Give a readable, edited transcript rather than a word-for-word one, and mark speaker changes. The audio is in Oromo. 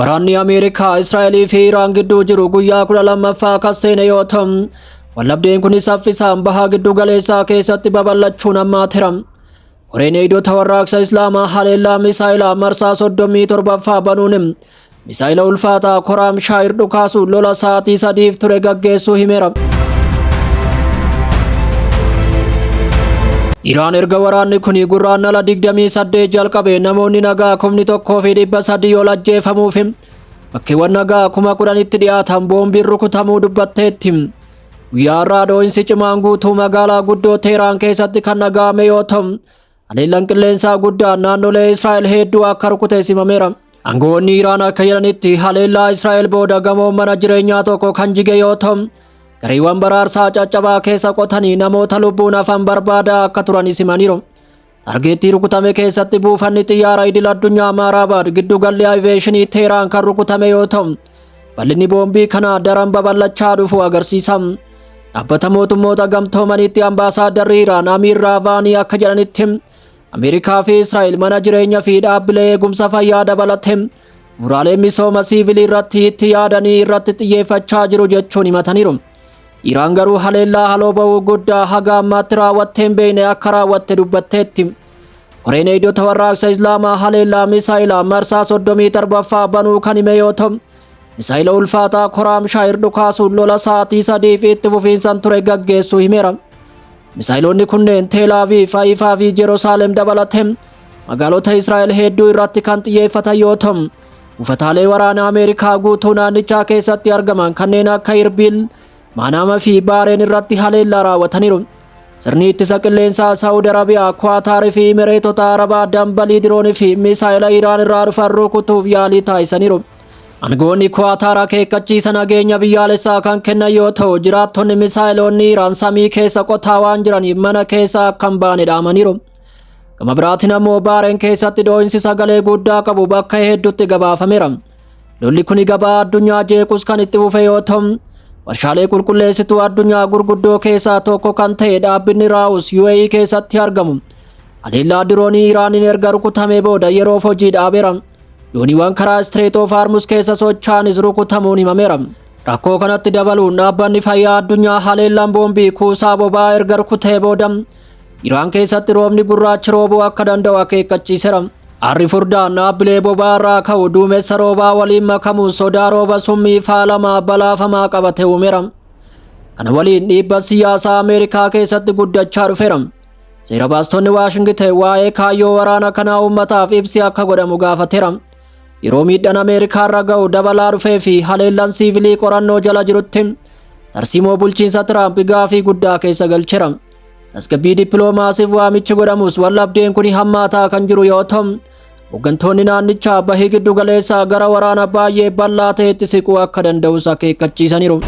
Speaker 1: Waraanni Ameerikaa, Israa'elii fi Iraan gidduu jiru guyyaa 12ffaa kan seene yoo ta'u, wallabdeen kunis saffisaan bahaa giddu galeessaa keessatti babal'achuun hammaateera. Koreen eegdota warraaqsa Islaamaa haleellaa misaayilaa marsaa 37ffaa banuun misaayila ulfaataa Koraam Shaayir dhukaasuun lola sa'aatii 3f ture gaggeessuu himeera. Iraan erga waraanni kuni gurraandhala 28 jalqabe namoonni nagaa 1,300 ol ajjeefamuuf bakkeewwan nagaa 10,000tti dhiyaatan boombiin rukutamuu dubbatteetti. Guyyaa har'aa dhoo'insi cimaan guutuu magaalaa guddoo Teheraan keessatti kan dhaga'ame yoo ta'u, haleellaan qilleensaa guddaan naannolee Israa'el hedduu akka rukute simameera. Aangawoonni Iraan akka jedhanitti haleellaa Israa'el booda gamoon mana jireenyaa tokko kan jige yoo ta'u, gareewwan baraarsaa caccabaa keessa qotanii namoota lubbuun hafan barbaadaa akka turan simaniiru. Targeettii rukutame keessatti buufanni xiyyaara idil addunyaa Maaraabad giddugalli aviyeeshinii Teheraan kan rukutame yoo ta'u, bal'inni boombii kana daran babal'achaa dhufu agarsiisa. Dhaabbata mootummoota gamtoomanitti ambaasaadarri Iraan Amiir Raavaanii akka jedhanitti Ameerikaa fi Israa'el mana jireenyaa fi dhaabbilee eegumsa fayyaa dabalatee bu'uuraalee misooma siivilii irratti itti yaadanii irratti xiyyeeffachaa jiru jechuun himataniiru. Iraan garuu haleellaa haloo ba'uu guddaa haga ammaatti raawwattee hin beekne akka raawwatte dubbatteetti. Koreen eegdota warraaqsa Islaamaa haleellaa misaayilaa marsaa 37ffaa banuu kan hime yoo ta'u, misaayila ulfaataa Koraam Shaayir dhukaasuun lola sa'aatii 3f itti fufiinsaan ture gaggeessuu himeera. Misaayilonni kunneen Teel Aviv, Haifaa fi Yerusaalem dabalatee magaalota Israa'el hedduu irratti kan xiyyeeffatan yoo ta'u, buufataalee waraanaa Ameerikaa guutuu naannichaa keessatti argaman kanneen akka Irbil, Maanaama fi Baareen irratti haleellaa raawwataniiru. Sirni ittisa qilleensaa Saawud Arabiyaa, Kuwaataarii fi Imireetota Arabaa dambalii diroonii fi misaayila Iraan irraa dhufan rukutuuf yaalii taasisaniiru. Aangawoonni Kuwaataar akeekkachiisa nageenya biyyaalessaa kan kennan yoo ta'u, jiraattonni misaayiloonni Iraan samii keessa qotaa waan jiraniif mana keessa akka hin baane dhaamaniiru. Gama biraatiin ammoo Baareen keessatti dhoo'insi sagalee guddaa qabu bakka hedduutti gabaafameera. Lolli kun gabaa addunyaa jeequs kan itti fufe yoo ta'u, warshaalee qulqulleessituu addunyaa gurguddoo keessaa tokko kan ta'e dhaabbanni Raawus UAE keessatti argamu haleellaa diroonii Iraaniin erga rukutamee booda yeroof hojii dhaabeera. Dooniiwwan karaa Strait of Hormuz keessa socho'anis rukutamuun himameera. Rakkoo kanatti dabaluun dhaabbanni fayyaa addunyaa haleellaan boombii kuusaa boba'aa erga rukutee booda Iraan keessatti roobni gurraachi roobuu akka danda'u akeekkachiiseera. Aarri furdaan dhaabbilee boba'aa irraa ka'u duumessa roobaa waliin makamuun sodaa rooba summii faalamaa balaafamaa qabate uumeera. Kana waliin dhiibba siyaasaa Ameerikaa keessatti guddachaa dhufeera. Seera baastonni Waashingten waa'ee kaayyoo waraana kanaa uummataaf ibsi akka godhamu gaafateera. Yeroo miidhaan Ameerikaa irra ga'u dabalaa dhufee fi haleellaan siivilii qorannoo jala jirutti tarsiimoo bulchiinsa Tiraamp gaafii guddaa keessa galcheera. Tasgabbii dippiloomaasiif waamichi godhamus wallabdeen kun hammaataa kan jiru yoo ta'u, hooggantoonni naannichaa bahii giddu galeessaa gara waraana baay'ee bal'aa ta'etti siquu akka danda'us akeekkachiisaniiru.